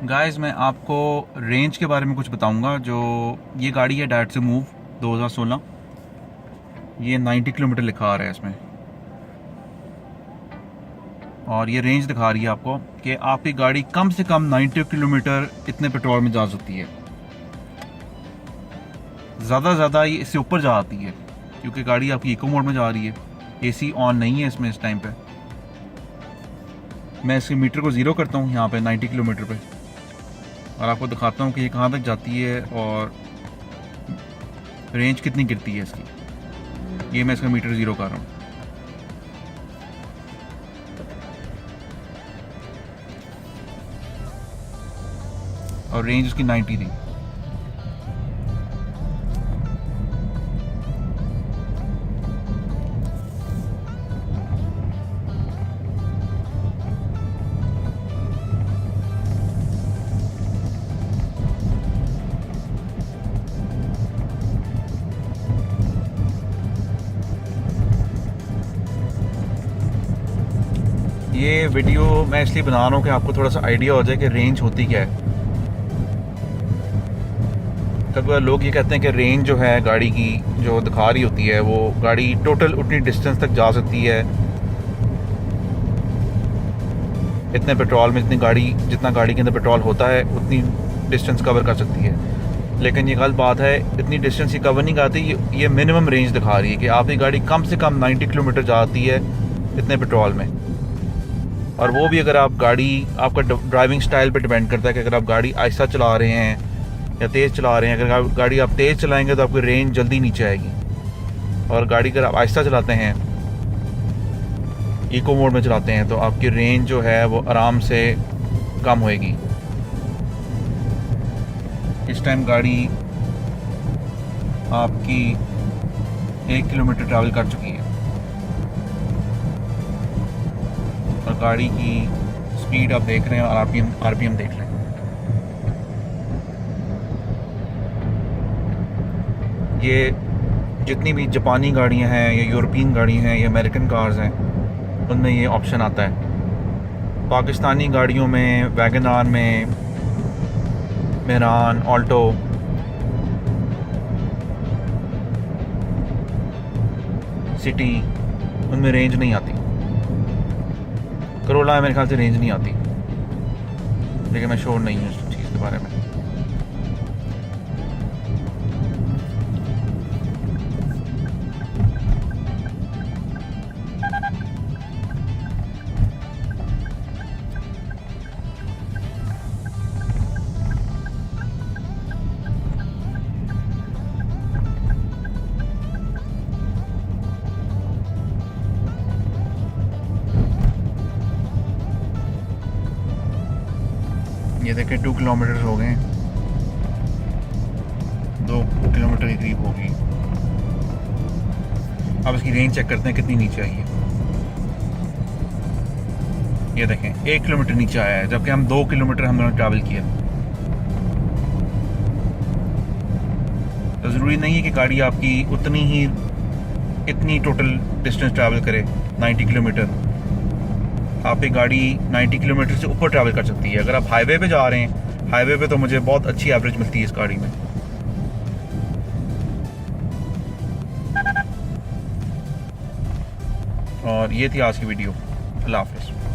Guys मैं आपको range के बारे में कुछ बताऊंगा। जो ये गाड़ी है डायरेक्ट से मूव 2016, ये 90 किलोमीटर लिखा आ रहा है इसमें, और ये रेंज दिखा रही है आपको कि आपकी गाड़ी कम से कम 90 किलोमीटर इतने पेट्रोल में जा सकती है। ज़्यादा ज़्यादा ये इससे ऊपर जा आती है क्योंकि गाड़ी आपकी इको मोड में जा रही है। एसी ऑन नहीं है इसमें इस टाइम पे। मैं इसके मीटर को ज़ीरो करता हूँ यहाँ पे 90 किलोमीटर पे, और आपको दिखाता हूँ कि ये कहाँ तक जाती है और रेंज कितनी गिरती है इसकी। ये मैं इसका मीटर ज़ीरो कर रहा हूँ और रेंज उसकी 90 थी। ये वीडियो मैं इसलिए बना रहा हूँ कि आपको थोड़ा सा आइडिया हो जाए कि रेंज होती क्या है। कभी बार लोग ये कहते हैं कि रेंज जो है गाड़ी की जो दिखा रही होती है वो गाड़ी टोटल उतनी डिस्टेंस तक जा सकती है इतने पेट्रोल में, जितना गाड़ी के अंदर पेट्रोल होता है उतनी डिस्टेंस कवर कर सकती है। लेकिन ये गलत बात है, इतनी डिस्टेंस ये कवर नहीं करती। ये मिनिमम रेंज दिखा रही है कि आपकी गाड़ी कम से कम 90 किलोमीटर जाती है इतने पेट्रोल में। और वो भी अगर आप आपका ड्राइविंग स्टाइल पे डिपेंड करता है कि अगर आप गाड़ी आहिस्ता चला रहे हैं या तेज़ चला रहे हैं। अगर गाड़ी आप तेज़ चलाएंगे तो आपकी रेंज जल्दी नीचे आएगी, और गाड़ी अगर आप आहिस्ता चलाते हैं, इको मोड में चलाते हैं, तो आपकी रेंज जो है वो आराम से कम होएगी। इस टाइम गाड़ी आपकी 1 किलोमीटर ट्रैवल कर चुकी है और गाड़ी की स्पीड आप देख रहे हैं और आरपीएम देख रहे हैं। ये जितनी भी जापानी गाड़ियां हैं या यूरोपियन गाड़ियां हैं या अमेरिकन कार्स हैं, उनमें ये ऑप्शन आता है। पाकिस्तानी गाड़ियों में, वैगन आर में, मेहरान, ऑल्टो, सिटी, उनमें रेंज नहीं आती। करोला मेरे ख्याल से रेंज नहीं आती, लेकिन मैं श्योर नहीं हूँ इस चीज़ के बारे में। ये देखें 2 किलोमीटर हो गए, 2 किलोमीटर के करीब होगी। अब इसकी रेंज चेक करते हैं कितनी नीचे आई है। ये देखें 1 किलोमीटर नीचे आया है, जबकि हम 2 किलोमीटर हमने ट्रैवल किया। तो ज़रूरी नहीं है कि गाड़ी आपकी इतनी टोटल डिस्टेंस ट्रैवल करे 90 किलोमीटर। आपकी गाड़ी 90 किलोमीटर से ऊपर ट्रैवल कर सकती है। अगर आप हाईवे पे जा रहे हैं, हाईवे पे तो मुझे बहुत अच्छी एवरेज मिलती है इस गाड़ी में। और ये थी आज की वीडियो। अल्लाह हाफिज़।